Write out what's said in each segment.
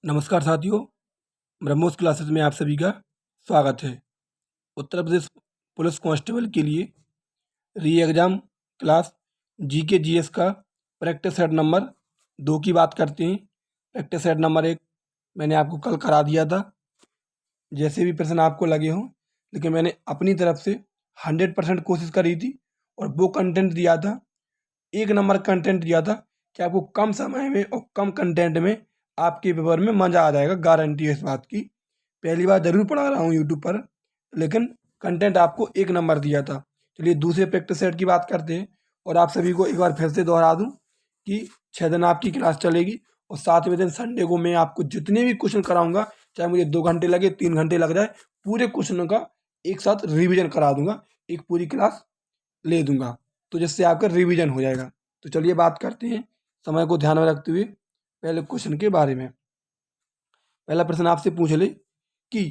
नमस्कार साथियों, ब्रह्मोस क्लासेस में आप सभी का स्वागत है। उत्तर प्रदेश पुलिस कांस्टेबल के लिए री एग्ज़ाम क्लास जीके जीएस का प्रैक्टिस सेट नंबर 2 की बात करते हैं। प्रैक्टिस सेट नंबर 1 मैंने आपको कल करा दिया था। जैसे भी प्रश्न आपको लगे हों, लेकिन मैंने अपनी तरफ से 100% कोशिश करी थी और वो कंटेंट दिया था, 1 नंबर कंटेंट दिया था कि आपको कम समय में और कम कंटेंट में आपके पेपर में मज़ा आ जाएगा। गारंटी है इस बात की। पहली बार ज़रूर पढ़ा रहा हूँ यूट्यूब पर, लेकिन कंटेंट आपको 1 नंबर दिया था। चलिए दूसरे प्रैक्टिस सेट की बात करते हैं और आप सभी को एक बार फिर से दोहरा दूँ कि 6 दिन आपकी क्लास चलेगी और 7वें दिन संडे को मैं आपको जितने भी क्वेश्चन कराऊँगा, चाहे मुझे 2 घंटे लगे, 3 घंटे लग जाए, पूरे क्वेश्चनों का एक साथ रिविज़न करा दूँगा। एक पूरी क्लास ले दूँगा, तो जिससे आपका रिविज़न हो जाएगा। तो चलिए बात करते हैं समय को ध्यान में रखते हुए पहले क्वेश्चन के बारे में। पहला प्रश्न आपसे पूछ ले कि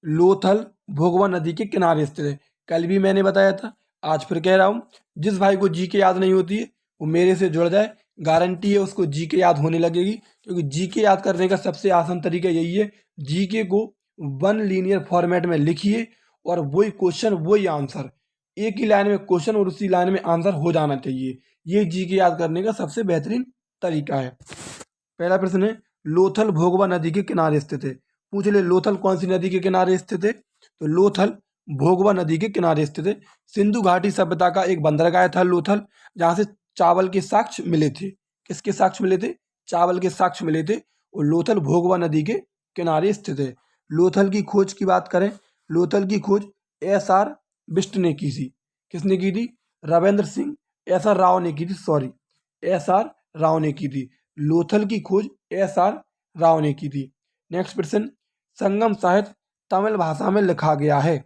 लोथल भोगवा नदी के किनारे स्थित है। कल भी मैंने बताया था, आज फिर कह रहा हूँ, जिस भाई को जीके याद नहीं होती है वो मेरे से जुड़ जाए, गारंटी है उसको जीके याद होने लगेगी। क्योंकि जीके याद करने का सबसे आसान तरीका यही है, जीके को 1 लीनियर फॉर्मेट में लिखिए और वही क्वेश्चन वही आंसर, एक ही लाइन में क्वेश्चन और उसी लाइन में आंसर हो जाना चाहिए। ये जीके याद करने का सबसे बेहतरीन तरीका है। पहला प्रश्न है, लोथल भोगवा नदी के किनारे स्थित है। पूछ ले लोथल कौन सी नदी के किनारे स्थित है? तो लोथल भोगवा नदी के किनारे स्थित है। सिंधु घाटी सभ्यता का एक बंदरगाह था लोथल, जहाँ से चावल के साक्ष्य मिले थे। किसके साक्ष्य मिले थे? चावल के साक्ष्य मिले थे। और लोथल भोगवा नदी के किनारे स्थित है। लोथल की खोज की बात करें, लोथल की खोज एस.आर. बिष्ट ने की थी। किसने की थी? रावेंद्र सिंह एस.आर. राव ने की थी। Sorry, SR. राव ने की थी। लोथल की खोज एस.आर. राव ने की थी। नेक्स्ट प्रश्न, संगम साहित्य तमिल भाषा में लिखा गया है।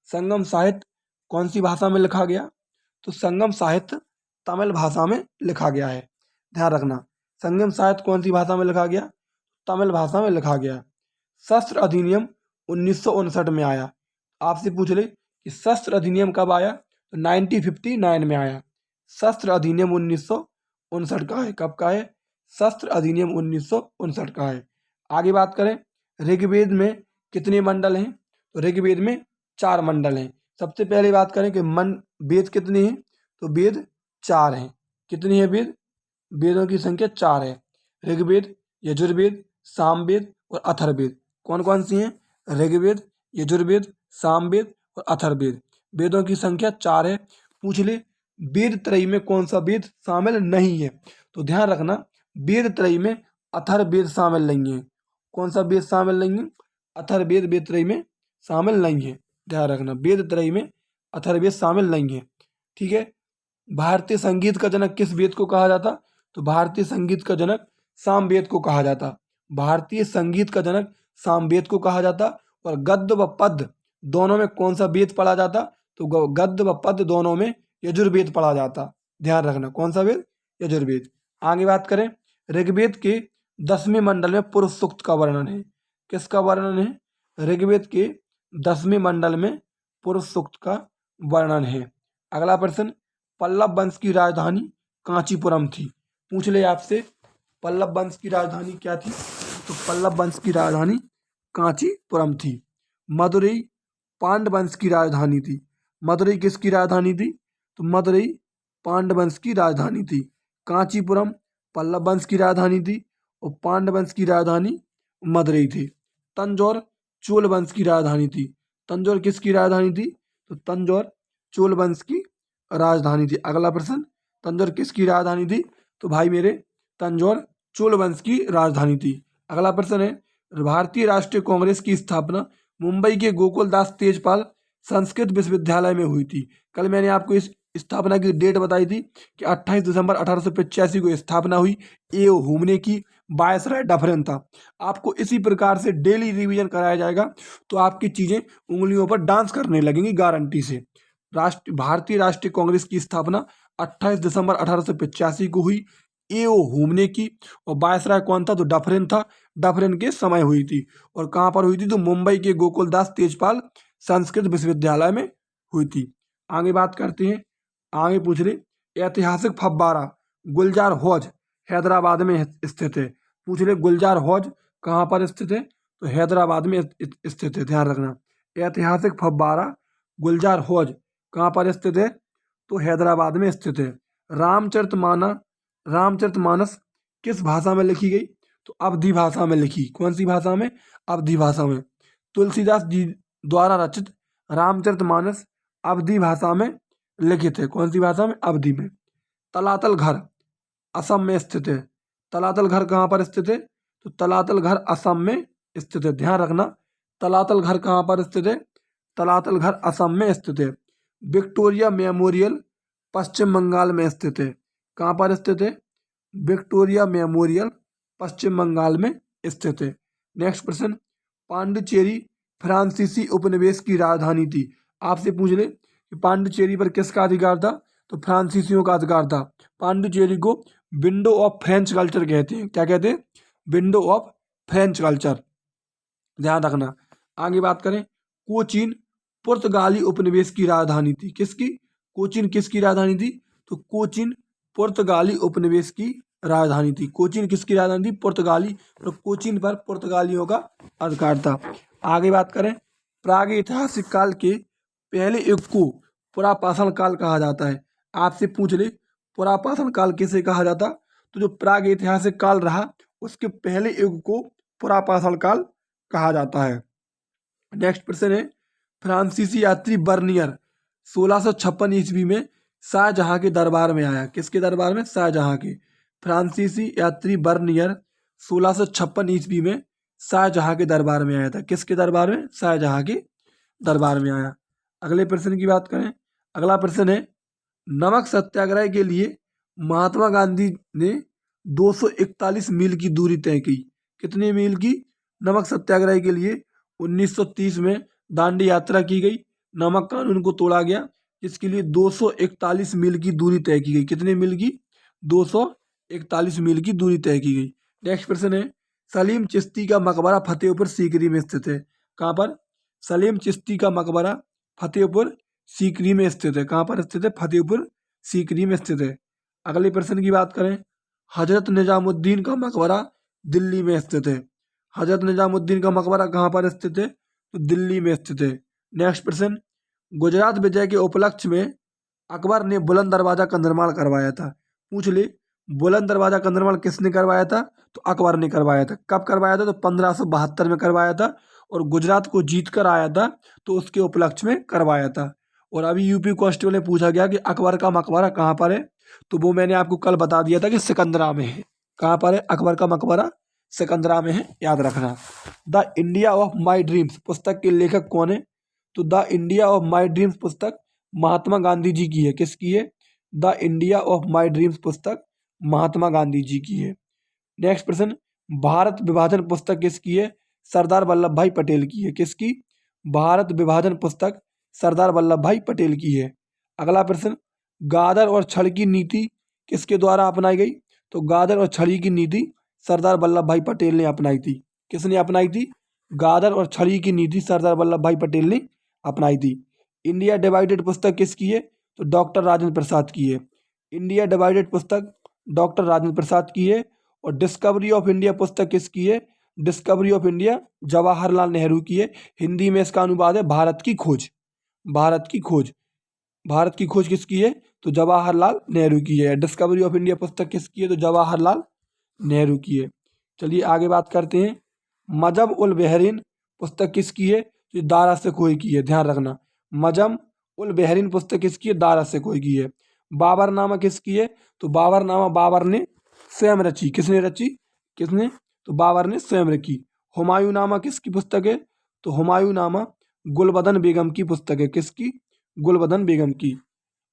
संगम साहित्य कौन सी भाषा में लिखा गया? तो संगम साहित्य तमिल भाषा में लिखा गया है। ध्यान रखना, संगम साहित्य कौन सी भाषा में लिखा गया? तमिल भाषा में लिखा गया। शस्त्र अधिनियम 1959 में आया। आपसे पूछ ले कि शस्त्र अधिनियम कब आया? तो 1959 में आया। शस्त्र अधिनियम 1959 का है। कब का है? शस्त्र अधिनियम 1959 का है। आगे बात करें, ऋग्वेद में कितने मंडल हैं? तो ऋग्वेद में 4 मंडल हैं। सबसे पहले बात करें कि वेद कितने हैं? तो वेद 4 हैं। कितनी है वेद? वेदों की संख्या 4 है। ऋग्वेद, यजुर्वेद, सामवेद और अथर्ववेद। कौन कौन सी हैं? ऋग्वेद, यजुर्वेद, सामवेद और अथर्ववेद। वेदों की संख्या 4 है। पूछ ले वेद त्रयी में कौन सा वेद शामिल नहीं है? तो ध्यान रखना, वेद त्रयी में अथर्ववेद शामिल नहीं है। कौन सा वेद शामिल नहीं है? अथर्ववेद वेद त्रयी में शामिल नहीं है। ध्यान रखना, वेद त्रयी में अथर्ववेद शामिल नहीं है। ठीक है। भारतीय संगीत का जनक किस वेद को कहा जाता? तो भारतीय संगीत का जनक सामवेद को कहा जाता। भारतीय संगीत का जनक सामवेद को कहा जाता। और गद्य व पद्य दोनों में कौन सा वेद पढ़ा जाता? तो गद्य व पद्य दोनों में यजुर्वेद पढ़ा जाता। ध्यान रखना, कौन सा वेद? यजुर्वेद। आगे बात करें, ऋग्वेद के 10वें मंडल में पुरुष सूक्त का वर्णन है। किसका वर्णन है? ऋग्वेद के 10वें मंडल में पुरुष सूक्त का वर्णन है। अगला प्रश्न, पल्लव वंश की राजधानी कांचीपुरम थी। पूछ ले आपसे, पल्लव वंश की राजधानी क्या थी? तो पल्लव वंश की राजधानी कांचीपुरम थी। मदुरई पांड्य वंश की राजधानी थी। मदुरई किसकी राजधानी थी? तो मदुरई पांड्य वंश की राजधानी थी। कांचीपुरम पल्लव वंश की राजधानी थी और पांड्य वंश की राजधानी मदुरई थी। तंजौर चोल वंश की राजधानी थी। तंजौर किसकी राजधानी थी? तो तंजौर चोल वंश की राजधानी थी। अगला प्रश्न, तंजौर किसकी राजधानी थी? तो भाई मेरे, तंजौर चोल वंश की राजधानी थी। अगला प्रश्न है, भारतीय राष्ट्रीय कांग्रेस की स्थापना मुंबई के गोकुलदास तेजपाल संस्कृत विश्वविद्यालय में हुई थी। कल मैंने आपको इस स्थापना की डेट बताई थी कि 28 दिसंबर 1885 को स्थापना हुई। ए हुमने की, वायसराय डफरिन था। आपको इसी प्रकार से डेली रिवीजन कराया जाएगा तो आपकी चीज़ें उंगलियों पर डांस करने लगेंगी गारंटी से। भारतीय राष्ट्रीय कांग्रेस की स्थापना 28 दिसंबर 1885 को हुई। ए हुमने की, और वायसराय कौन था? तो डफरिन था। डफरिन के समय हुई थी। और कहाँ पर हुई थी? तो मुंबई के गोकुलदास तेजपाल संस्कृत विश्वविद्यालय में हुई थी। आगे बात करते हैं। आगे पूछ रहे, ऐतिहासिक फव्वारा गुलजार हौज हैदराबाद में स्थित है। पूछ रहे गुलजार हौज कहाँ पर स्थित है? तो हैदराबाद में स्थित है, ध्यान रखना। ऐतिहासिक फव्वारा गुलजार हौज कहाँ पर स्थित है? तो हैदराबाद में स्थित है। रामचरितमानस किस भाषा में लिखी गई? तो अवधी भाषा में लिखी। कौन सी भाषा में? अवधी भाषा में। तुलसीदास जी द्वारा रचित रामचरितमानस अवधी भाषा में लिखित है। कौन सी भाषा में? अवधी में। तलातल घर असम में स्थित है। तलातल घर कहाँ पर स्थित है? तो तलातल घर असम में स्थित है, ध्यान रखना। तलातल घर कहाँ पर स्थित है? तलातल घर असम में स्थित है। विक्टोरिया मेमोरियल पश्चिम बंगाल में स्थित है। कहाँ पर स्थित है? विक्टोरिया मेमोरियल पश्चिम बंगाल में स्थित है। नेक्स्ट प्रश्न, पांडिचेरी फ्रांसीसी उपनिवेश की राजधानी थी। आपसे पूछ ले कि पांडिचेरी पर किसका अधिकार था? तो फ्रांसीसियों का अधिकार था। पांडिचेरी को विंडो ऑफ फ्रेंच कल्चर कहते हैं। क्या कहते हैं? विंडो ऑफ फ्रेंच कल्चर, ध्यान रखना। आगे बात करें, कोचीन पुर्तगाली उपनिवेश की राजधानी थी। किसकी? कोचीन किसकी राजधानी थी? तो कोचीन पुर्तगाली उपनिवेश की राजधानी थी। कोचीन किसकी राजधानी थी? पुर्तगाली। तो कोचीन पर पुर्तगालियों का अधिकार था। आगे बात करें, प्रागैतिहासिक काल के पहले युग को पुरापाषाण काल कहा जाता है। आपसे पूछ ले पुरापाषाण काल किसे कहा जाता? तो जो प्रागैतिहासिक काल रहा उसके पहले युग को पुरापाषाण काल कहा जाता है। नेक्स्ट प्रश्न है, फ्रांसीसी यात्री बर्नियर 1656 ईस्वी में शाहजहां के दरबार में आया। किसके दरबार में? शाहजहां के। फ्रांसीसी यात्री बर्नियर 1656 ईस्वी में शाहजहां के दरबार में आया था। किसके दरबार में? शाहजहां के दरबार में आया। अगले प्रश्न की बात करें, अगला प्रश्न है, नमक सत्याग्रह के लिए महात्मा गांधी ने 241 मील की दूरी तय की। कितने मील की? नमक सत्याग्रह के लिए 1930 में दांडी यात्रा की गई, नमक कानून को तोड़ा गया, इसके लिए 241 मील की दूरी तय की गई। कितने मील की? 241 मील की दूरी तय की गई। नेक्स्ट प्रश्न है, सलीम चिश्ती का मकबरा फतेहपुर सीकरी में स्थित है। कहाँ पर? सलीम चिश्ती का मकबरा फतेहपुर सीकरी में स्थित है। कहाँ पर स्थित है? फतेहपुर सीकरी में स्थित है। अगले प्रश्न की बात करें, हजरत निजामुद्दीन का मकबरा दिल्ली में स्थित है। हजरत निजामुद्दीन का मकबरा कहाँ पर स्थित है? तो दिल्ली में स्थित है। नेक्स्ट प्रश्न, गुजरात विजय के उपलक्ष्य में अकबर ने बुलंद दरवाजा का निर्माण करवाया था। पूछ ले, बुलंद दरवाजा का निर्माण किसने करवाया था? तो अकबर ने करवाया था। कब करवाया था? तो 1572 में करवाया था, और गुजरात को जीत कर आया था तो उसके उपलक्ष्य में करवाया था। और अभी यूपी कांस्टेबल में पूछा गया कि अकबर का मकबरा कहाँ पर है, तो वो मैंने आपको कल बता दिया था कि सिकंदरा में है। कहाँ पर है अकबर का मकबरा? सिकंदरा में है, याद रखना। The India of my dreams पुस्तक के लेखक कौन है? तो the India of my dreams पुस्तक महात्मा गांधी जी की है। किसकी है? The India of my dreams पुस्तक महात्मा गांधी जी की है। नेक्स्ट प्रश्न, भारत विभाजन पुस्तक किसकी है? सरदार वल्लभ भाई पटेल की है। किसकी? भारत विभाजन पुस्तक सरदार वल्लभ भाई पटेल की है। अगला प्रश्न, गादर और छड़ की नीति किसके द्वारा अपनाई गई? तो गादर और छड़ी की नीति सरदार वल्लभ भाई पटेल ने अपनाई थी। किसने अपनाई थी? गादर और छड़ी की नीति सरदार वल्लभ भाई पटेल ने अपनाई थी। इंडिया डिवाइडेड पुस्तक किसकी है? तो डॉक्टर राजेंद्र प्रसाद की है। इंडिया डिवाइडेड पुस्तक डॉक्टर राजेंद्र प्रसाद की है। और डिस्कवरी ऑफ इंडिया पुस्तक किसकी है? Discovery of India Jawaharlal Nehru की है। हिंदी में इसका अनुवाद है भारत की खोज। भारत की खोज। भारत की खोज किसकी है? तो जवाहरलाल नेहरू की है। डिस्कवरी ऑफ इंडिया पुस्तक किसकी है? तो जवाहरलाल नेहरू की है। चलिए आगे बात करते हैं, मजब उल बहरीन पुस्तक किसकी है? तो दारा सिकोही की है, ध्यान रखना। मजम उल बहरीन पुस्तक किसकी है? दारा सिकोही की है। बाबरनामा किसकी है? तो बाबरनामा बाबर ने स्वयं रची। किसने रची? किसने? तो बाबर ने स्वयं रखी। हुमायूं नामा किसकी पुस्तक है? तो हुमायूं नामा गुलबदन बेगम की पुस्तक है। किसकी? गुलबदन बेगम की।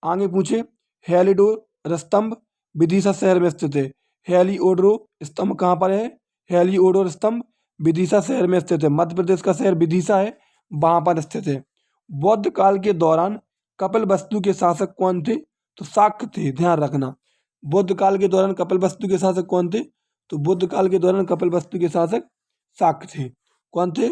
आगे पूछे, हेलिडोर स्तंभ विदिशा शहर में स्थित है। हेलिओडोर स्तंभ कहाँ पर है? हेलिओडोर स्तंभ विदिशा शहर में स्थित है। मध्य प्रदेश का शहर विदिशा है, वहां पर स्थित है। बौद्ध काल के दौरान कपिलवस्तु के शासक कौन थे? तो शाक्य थे, ध्यान रखना। बुद्ध काल के दौरान कपिलवस्तु के शासक कौन थे? तो बुद्ध काल के दौरान कपिलवस्तु के शासक शाक्य थे। कौन थे?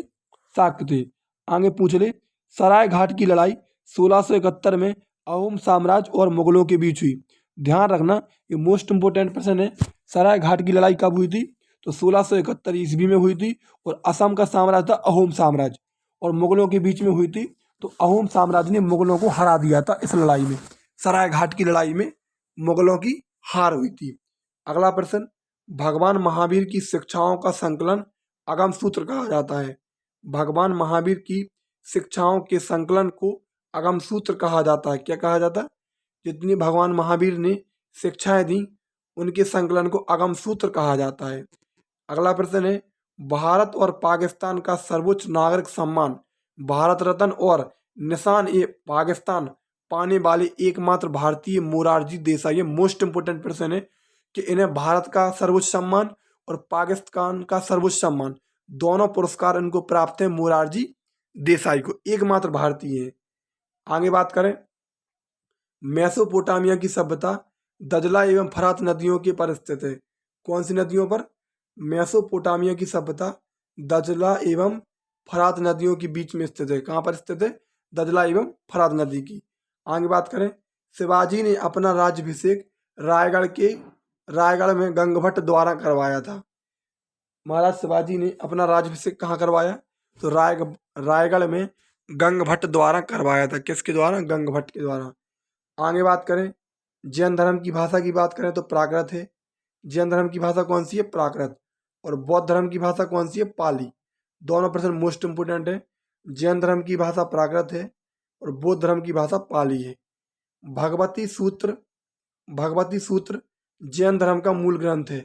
शाक्य थे। आगे पूछ ले, सराय घाट की लड़ाई 1671 में अहोम साम्राज्य और मुगलों के बीच हुई। ध्यान रखना, ये मोस्ट इंपोर्टेंट प्रश्न है। सराय घाट की लड़ाई कब हुई थी? तो 1671 ईस्वी में हुई थी। और असम का साम्राज्य था अहोम साम्राज्य, और मुगलों के बीच में हुई थी। तो अहोम साम्राज्य ने मुगलों को हरा दिया था इस लड़ाई में। सरायघाट की लड़ाई में मुगलों की हार हुई थी। अगला प्रश्न, भगवान महावीर की शिक्षाओं का संकलन अगम सूत्र कहा जाता है। भगवान महावीर की शिक्षाओं के संकलन को अगम सूत्र कहा जाता है। क्या कहा जाता है? जितनी भगवान महावीर ने शिक्षाएं दी उनके संकलन को अगम सूत्र कहा जाता है। अगला प्रश्न है, भारत और पाकिस्तान का सर्वोच्च नागरिक सम्मान भारत रत्न और निशान ए पाकिस्तान पाने वाले एकमात्र भारतीय मोरारजी देसाई। ये मोस्ट इंपोर्टेंट प्रश्न है कि इन्हें भारत का सर्वोच्च सम्मान और पाकिस्तान का सर्वोच्च सम्मान दोनों पुरस्कार इनको प्राप्त है मोरारजी देसाई को, एकमात्र भारतीय है। आगे बात करें, मेसोपोटामिया की सभ्यता दजला एवं फरात नदियों के पर स्थित है। कौन सी नदियों पर? मेसोपोटामिया की सभ्यता दजला एवं फरात नदियों के बीच में स्थित है। कहाँ पर स्थित है? दजला एवं फरात नदी की। आगे बात करें, शिवाजी ने अपना राज्याभिषेक रायगढ़ में गंगभट्ट द्वारा करवाया था। महाराज शिवाजी ने अपना राज्याभिषेक कहाँ करवाया? तो रायगढ़ में गंगभट्ट द्वारा करवाया था। किसके द्वारा? गंगभट्ट के द्वारा। आगे बात करें, जैन धर्म की भाषा की बात करें तो प्राकृत है। जैन धर्म की भाषा कौन सी है? प्राकृत। और बौद्ध धर्म की भाषा कौन सी है? पाली। दोनों प्रश्न मोस्ट इंपोर्टेंट है। जैन धर्म की भाषा प्राकृत है और बौद्ध धर्म की भाषा पाली है। भगवती सूत्र जैन धर्म का मूल ग्रंथ है।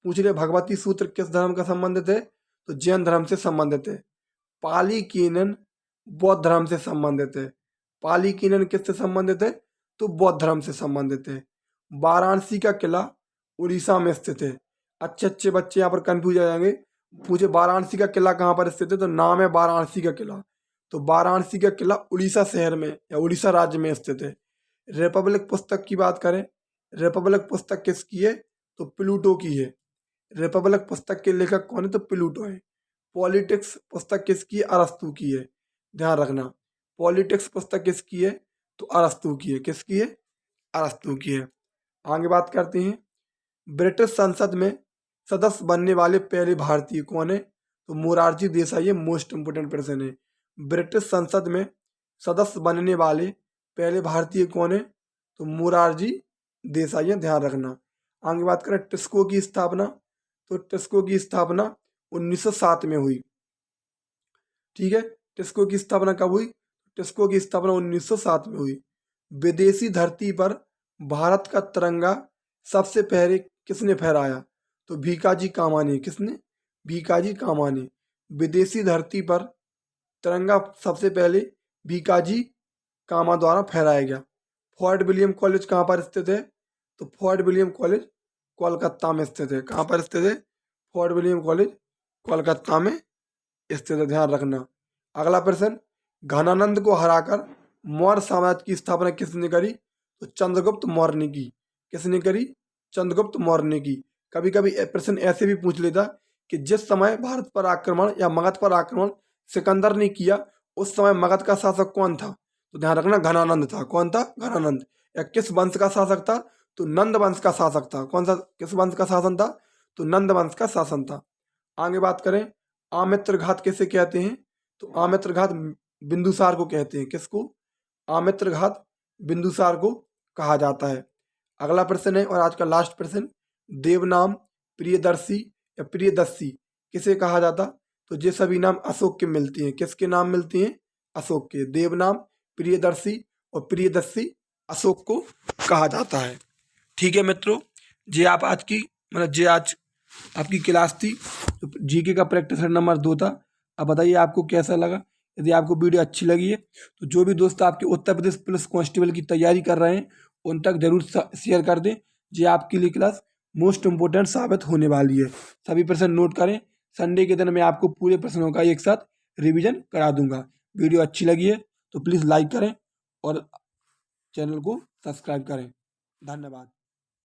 पूछ रहे भगवती सूत्र किस धर्म का संबंधित है? तो जैन धर्म से संबंधित है। पाली कीनन बौद्ध धर्म से संबंधित है। पाली कीनन किससे संबंधित है? तो बौद्ध धर्म से संबंधित है। वाराणसी का किला उड़ीसा में स्थित है। अच्छे बच्चे यहाँ पर कंफ्यूज आ जाएंगे, पूछे वाराणसी का किला कहाँ पर स्थित है? तो नाम है वाराणसी का किला। तो वाराणसी का किला उड़ीसा शहर में या उड़ीसा राज्य में स्थित है। रिपब्लिक पुस्तक की बात करें, रिपब्लिक पुस्तक किसकी है? तो प्लूटो की है। रिपब्लिक पुस्तक के लेखक कौन है? तो प्लूटो है। पॉलिटिक्स पुस्तक किसकी है? अरस्तु की है। ध्यान रखना, पॉलिटिक्स पुस्तक किसकी है? तो अरस्तु की है। किसकी है? अरस्तु की है। आगे बात करते हैं, ब्रिटिश संसद में सदस्य बनने वाले पहले भारतीय कौन है? तो मोरारजी देसाई। मोस्ट इंपोर्टेंट प्रश्न है। ब्रिटिश संसद में सदस्य बनने वाले पहले भारतीय कौन है? तो मोरारजी देसाई। ध्यान रखना। आगे बात करें, टिस्को की स्थापना। तो टिस्को की स्थापना 1907 में हुई। ठीक है, टिस्को की स्थापना कब हुई? टिस्को की स्थापना 1907 में हुई। विदेशी धरती पर भारत का तिरंगा सबसे पहले किसने फहराया? तो भीकाजी कामानी। किसने? भीकाजी कामानी। विदेशी धरती पर तिरंगा सबसे पहले भीकाजी कामा द्वारा फहराया गया। फोर्ट विलियम कॉलेज कहाँ पर स्थित है? तो फोर्ट विलियम कॉलेज कोलकाता में स्थित है। कहाँ पर स्थित है? फोर्ट विलियम कॉलेज कोलकाता में स्थित है। ध्यान रखना। अगला प्रश्न, घनानंद को हराकर मौर्य साम्राज्य की स्थापना किसने करी? तो चंद्रगुप्त मौर्य ने की। किसने करी? चंद्रगुप्त मौर्य ने की। कभी कभी प्रश्न ऐसे भी पूछ लेता कि जिस समय भारत पर आक्रमण या मगध पर आक्रमण सिकंदर ने किया उस समय मगध का शासक कौन था? तो ध्यान रखना, घनानंद था। कौन था? घनानंद। या किस वंश का शासक था? तो नंद वंश का शासक था। कौन सा, किस वंश का शासन था? तो नंद वंश का शासन था। आगे बात करें, आमित्र घात किसे कहते हैं? तो आमित्र घात बिंदुसार को कहते हैं। किसको? आमित्र घात बिंदुसार को कहा जाता है। अगला प्रश्न है और आज का लास्ट प्रश्न, देवनाम प्रियदर्शी या प्रियदर्शी किसे कहा जाता? तो ये सभी नाम अशोक के मिलती हैं। किसके नाम मिलती हैं? अशोक के। देवनाम, प्रियदर्शी और प्रियदर्शी अशोक को कहा जाता है। ठीक है मित्रों, ये आप आज की ये आज आपकी क्लास थी। तो जीके का प्रैक्टिस नंबर 2 था। अब बताइए आपको कैसा लगा। यदि आपको वीडियो अच्छी लगी है तो जो भी दोस्त आपके उत्तर प्रदेश पुलिस कांस्टेबल की तैयारी कर रहे हैं उन तक जरूर शेयर कर दें। ये आपके लिए क्लास मोस्ट इम्पोर्टेंट साबित होने वाली है। सभी प्रश्न नोट करें। संडे के दिन मैं आपको पूरे प्रश्नों का एक साथ रिवीजन करा दूंगा। वीडियो अच्छी लगी है तो प्लीज़ लाइक करें और चैनल को सब्सक्राइब करें। धन्यवाद।